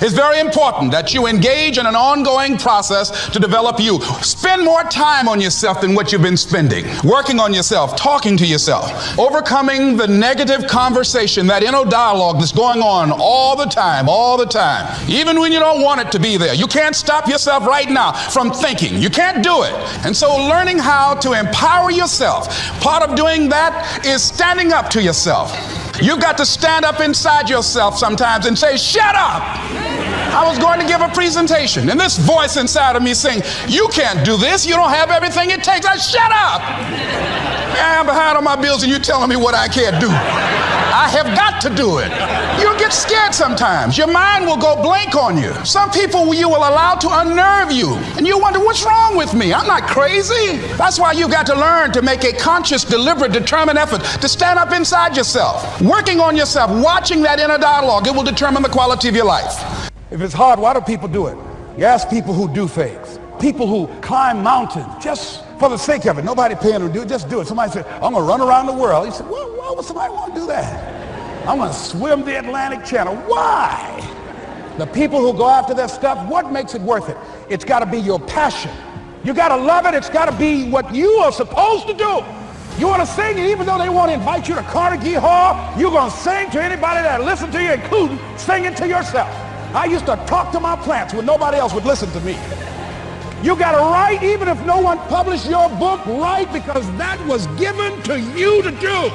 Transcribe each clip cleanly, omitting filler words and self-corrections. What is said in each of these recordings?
It's very important that you engage in an ongoing process to develop you. Spend more time on yourself than what you've been spending. Working on yourself, talking to yourself, overcoming the negative conversation, that inner dialogue that's going on all the time, even when you don't want it to be there. You can't stop yourself right now from thinking. You can't do it. And so learning how to empower yourself, part of doing that is standing up to yourself. You've got to stand up inside yourself sometimes and say, shut up. I was going to give a presentation, and this voice inside of me saying, you can't do this. You don't have everything it takes. I shut up. I'm behind on my bills, and you're telling me what I can't do. I have got to do it. You'll get scared sometimes. Your mind will go blank on you. Some people you will allow to unnerve you, and you wonder, what's wrong with me? I'm not crazy. That's why you've got to learn to make a conscious, deliberate, determined effort to stand up inside yourself. Working on yourself, watching that inner dialogue, it will determine the quality of your life. If it's hard, why do people do it? You ask people who do things, people who climb mountains just for the sake of it. Nobody paying them to do it, just do it. Somebody said, I'm going to run around the world. You said, why would somebody want to do that? I'm going to swim the Atlantic Channel. Why? The people who go after that stuff, what makes it worth it? It's got to be your passion. You got to love it. It's got to be what you are supposed to do. You want to sing, and even though they want to invite you to Carnegie Hall, you're going to sing to anybody that listens to you, including singing to yourself. I used to talk to my plants when nobody else would listen to me. You got to write, even if no one published your book, write, because that was given to you to do.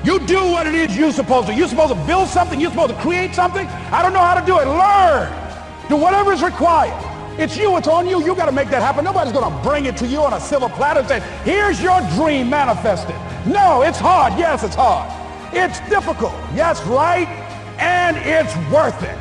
You do what it is you're supposed to. You're supposed to build something. You're supposed to create something. I don't know how to do it. Learn. Do whatever is required. It's you. It's on you. You got to make that happen. Nobody's going to bring it to you on a silver platter and say, here's your dream manifested. No, it's hard. Yes, it's hard. It's difficult. Yes, right. And it's worth it.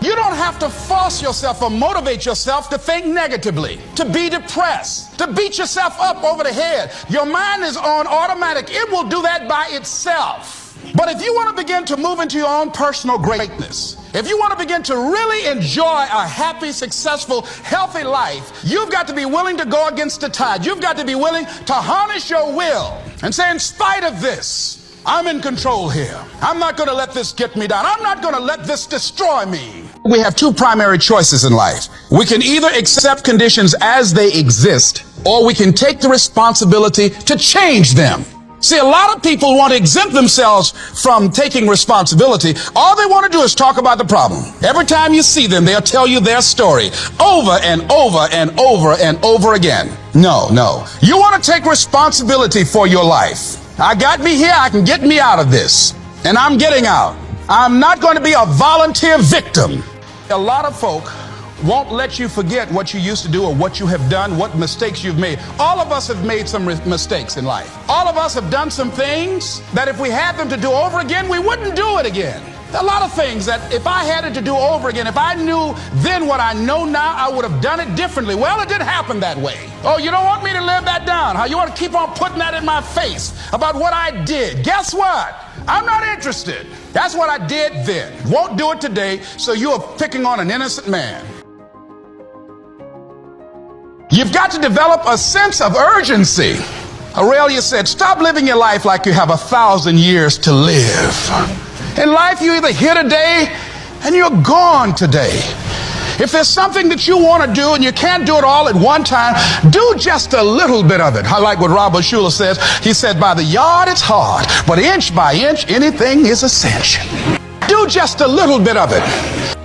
You don't have to force yourself or motivate yourself to think negatively, to be depressed, to beat yourself up over the head. Your mind is on automatic. It will do that by itself. But if you want to begin to move into your own personal greatness, if you want to begin to really enjoy a happy, successful, healthy life, you've got to be willing to go against the tide. You've got to be willing to harness your will and say, in spite of this, I'm in control here. I'm not going to let this get me down. I'm not going to let this destroy me. We have two primary choices in life. We can either accept conditions as they exist, or we can take the responsibility to change them. See, a lot of people want to exempt themselves from taking responsibility. All they want to do is talk about the problem. Every time you see them, they'll tell you their story over and over and over and over again. No. You want to take responsibility for your life. I got me here, I can get me out of this. And I'm getting out. I'm not going to be a volunteer victim. A lot of folk won't let you forget what you used to do or what you have done, what mistakes you've made. All of us have made some mistakes in life. All of us have done some things that if we had them to do over again, we wouldn't do it again. There are a lot of things that if I had it to do over again, if I knew then what I know now, I would have done it differently. Well, it didn't happen that way. Oh, you don't want me to live that down, huh? You want to keep on putting that in my face about what I did. Guess what? I'm not interested. That's what I did then. Won't do it today, so you are picking on an innocent man. You've got to develop a sense of urgency. Aurelia said, stop living your life like you have 1,000 years to live. In life, you're either here today and you're gone today. If there's something that you want to do and you can't do it all at one time, do just a little bit of it. I like what Robert Schuller says. He said, by the yard it's hard, but inch by inch, anything is a cinch. Do just a little bit of it.